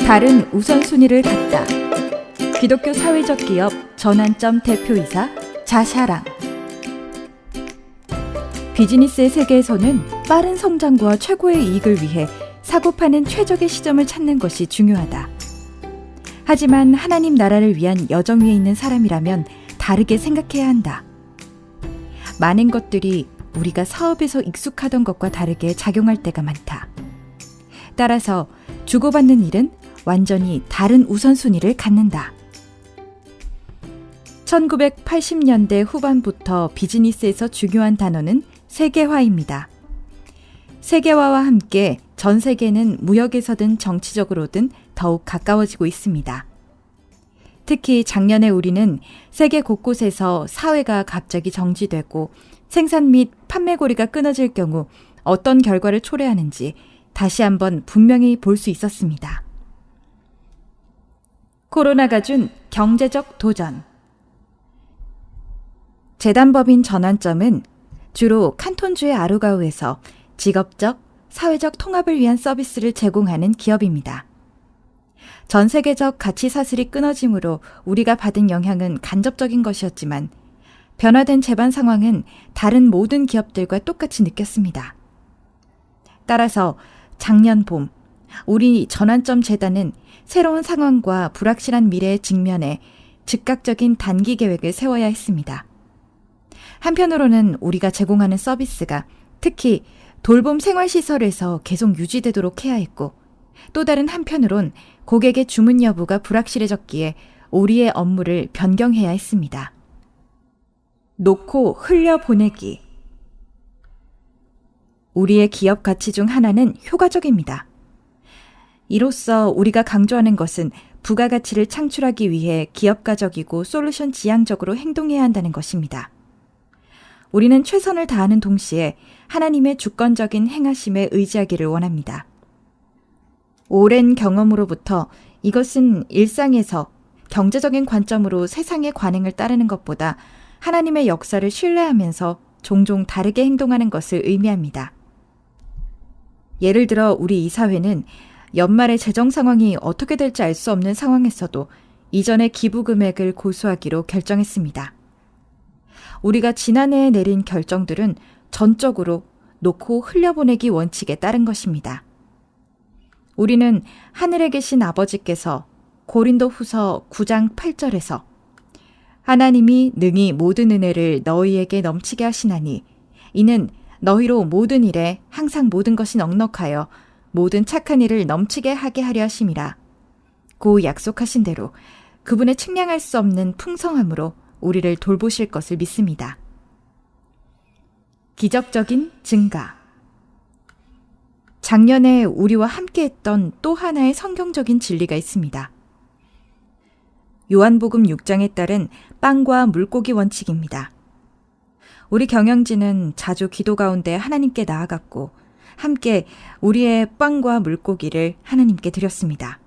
다른 우선순위를 갖다. 기독교 사회적 기업 전환점 대표이사 자샤랑. 비즈니스의 세계에서는 빠른 성장과 최고의 이익을 위해 사고파는 최적의 시점을 찾는 것이 중요하다. 하지만 하나님 나라를 위한 여정 위에 있는 사람이라면 다르게 생각해야 한다. 많은 것들이 우리가 사업에서 익숙하던 것과 다르게 작용할 때가 많다. 따라서 주고받는 일은 완전히 다른 우선순위를 갖는다. 1980년대 후반부터 비즈니스에서 중요한 단어는 세계화입니다. 세계화와 함께 전 세계는 무역에서든 정치적으로든 더욱 가까워지고 있습니다. 특히 작년에 우리는 세계 곳곳에서 사회가 갑자기 정지되고 생산 및 판매 고리가 끊어질 경우 어떤 결과를 초래하는지 다시 한번 분명히 볼 수 있었습니다. 코로나가 준 경제적 도전. 재단법인 전환점은 주로 칸톤주의 아루가우에서 직업적, 사회적 통합을 위한 서비스를 제공하는 기업입니다. 전 세계적 가치 사슬이 끊어짐으로 우리가 받은 영향은 간접적인 것이었지만 변화된 재반 상황은 다른 모든 기업들과 똑같이 느꼈습니다. 따라서 작년 봄, 우리 전환점 재단은 새로운 상황과 불확실한 미래에 직면해 즉각적인 단기 계획을 세워야 했습니다. 한편으로는 우리가 제공하는 서비스가 특히 돌봄 생활시설에서 계속 유지되도록 해야 했고, 또 다른 한편으론 고객의 주문 여부가 불확실해졌기에 우리의 업무를 변경해야 했습니다. 놓고 흘려보내기. 우리의 기업 가치 중 하나는 효과적입니다. 이로써 우리가 강조하는 것은 부가가치를 창출하기 위해 기업가적이고 솔루션 지향적으로 행동해야 한다는 것입니다. 우리는 최선을 다하는 동시에 하나님의 주권적인 행하심에 의지하기를 원합니다. 오랜 경험으로부터 이것은 일상에서 경제적인 관점으로 세상의 관행을 따르는 것보다 하나님의 역사를 신뢰하면서 종종 다르게 행동하는 것을 의미합니다. 예를 들어 우리 이사회는 연말의 재정 상황이 어떻게 될지 알 수 없는 상황에서도 이전의 기부 금액을 고수하기로 결정했습니다. 우리가 지난해에 내린 결정들은 전적으로 놓고 흘려보내기 원칙에 따른 것입니다. 우리는 하늘에 계신 아버지께서 고린도 후서 9장 8절에서 하나님이 능히 모든 은혜를 너희에게 넘치게 하시나니 이는 너희로 모든 일에 항상 모든 것이 넉넉하여 모든 착한 일을 넘치게 하게 하려 하심이라. 고 약속하신 대로 그분의 측량할 수 없는 풍성함으로 우리를 돌보실 것을 믿습니다. 기적적인 증가. 작년에 우리와 함께했던 또 하나의 성경적인 진리가 있습니다. 요한복음 6장에 따른 빵과 물고기 원칙입니다. 우리 경영진은 자주 기도 가운데 하나님께 나아갔고 함께 우리의 빵과 물고기를 하나님께 드렸습니다.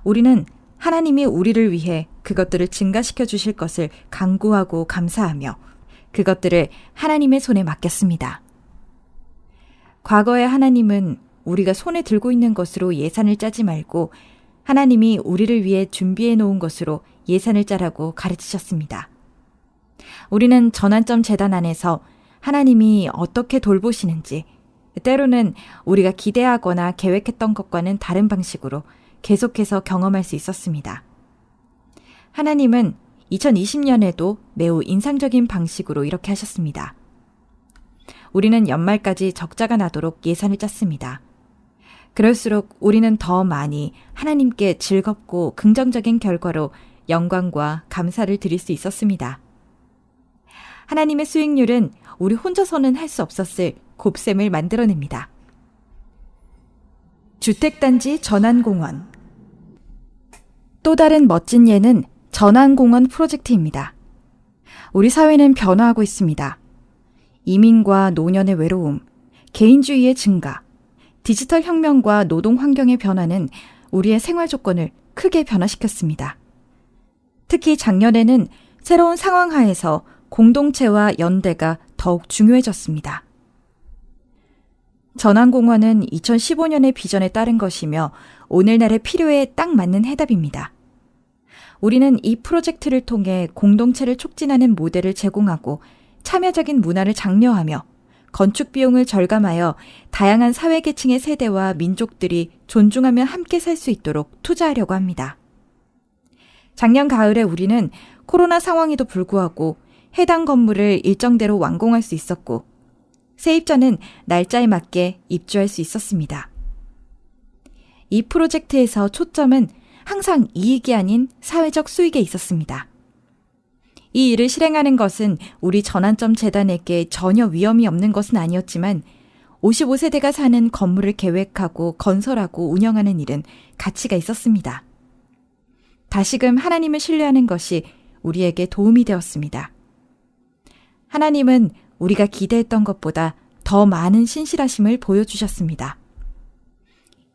우리는 하나님이 우리를 위해 그것들을 증가시켜 주실 것을 간구하고 감사하며 그것들을 하나님의 손에 맡겼습니다. 과거에 하나님은 우리가 손에 들고 있는 것으로 예산을 짜지 말고 하나님이 우리를 위해 준비해 놓은 것으로 예산을 짜라고 가르치셨습니다. 우리는 전환점 재단 안에서 하나님이 어떻게 돌보시는지, 때로는 우리가 기대하거나 계획했던 것과는 다른 방식으로 계속해서 경험할 수 있었습니다. 하나님은 2020년에도 매우 인상적인 방식으로 이렇게 하셨습니다. 우리는 연말까지 적자가 나도록 예산을 짰습니다. 그럴수록 우리는 더 많이 하나님께 즐겁고 긍정적인 결과로 영광과 감사를 드릴 수 있었습니다. 하나님의 수익률은 우리 혼자서는 할 수 없었을 곱셈을 만들어냅니다. 주택단지 전환공원. 또 다른 멋진 예는 전환공원 프로젝트입니다. 우리 사회는 변화하고 있습니다. 이민과 노년의 외로움, 개인주의의 증가, 디지털 혁명과 노동 환경의 변화는 우리의 생활 조건을 크게 변화시켰습니다. 특히 작년에는 새로운 상황 하에서 공동체와 연대가 더욱 중요해졌습니다. 전환공원은 2015년의 비전에 따른 것이며 오늘날의 필요에 딱 맞는 해답입니다. 우리는 이 프로젝트를 통해 공동체를 촉진하는 모델을 제공하고 참여적인 문화를 장려하며 건축 비용을 절감하여 다양한 사회계층의 세대와 민족들이 존중하며 함께 살 수 있도록 투자하려고 합니다. 작년 가을에 우리는 코로나 상황에도 불구하고 해당 건물을 일정대로 완공할 수 있었고 세입자는 날짜에 맞게 입주할 수 있었습니다. 이 프로젝트에서 초점은 항상 이익이 아닌 사회적 수익에 있었습니다. 이 일을 실행하는 것은 우리 전환점 재단에게 전혀 위험이 없는 것은 아니었지만 55세대가 사는 건물을 계획하고 건설하고 운영하는 일은 가치가 있었습니다. 다시금 하나님을 신뢰하는 것이 우리에게 도움이 되었습니다. 하나님은 우리가 기대했던 것보다 더 많은 신실하심을 보여주셨습니다.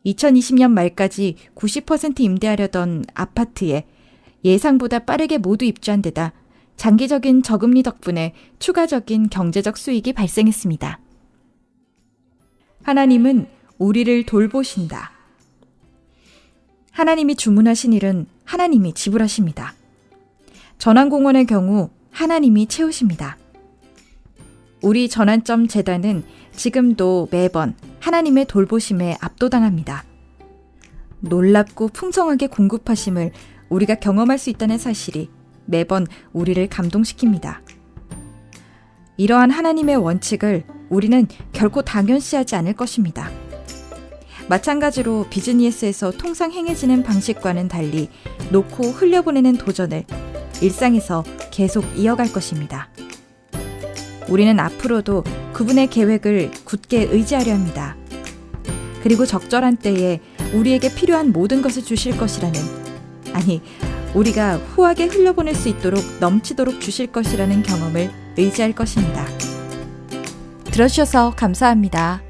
2020년 말까지 90% 임대하려던 아파트에 예상보다 빠르게 모두 입주한 데다 장기적인 저금리 덕분에 추가적인 경제적 수익이 발생했습니다. 하나님은 우리를 돌보신다. 하나님이 주문하신 일은 하나님이 지불하십니다. 전환공원의 경우 하나님이 채우십니다. 우리 전환점 재단은 지금도 매번 하나님의 돌보심에 압도당합니다. 놀랍고 풍성하게 공급하심을 우리가 경험할 수 있다는 사실이 매번 우리를 감동시킵니다. 이러한 하나님의 원칙을 우리는 결코 당연시하지 않을 것입니다. 마찬가지로 비즈니스에서 통상 행해지는 방식과는 달리 놓고 흘려보내는 도전을 일상에서 계속 이어갈 것입니다. 우리는 앞으로도 그분의 계획을 굳게 의지하려 합니다. 그리고 적절한 때에 우리에게 필요한 모든 것을 주실 것이라는, 아니, 우리가 후하게 흘려보낼 수 있도록 넘치도록 주실 것이라는 경험을 의지할 것입니다. 들어주셔서 감사합니다.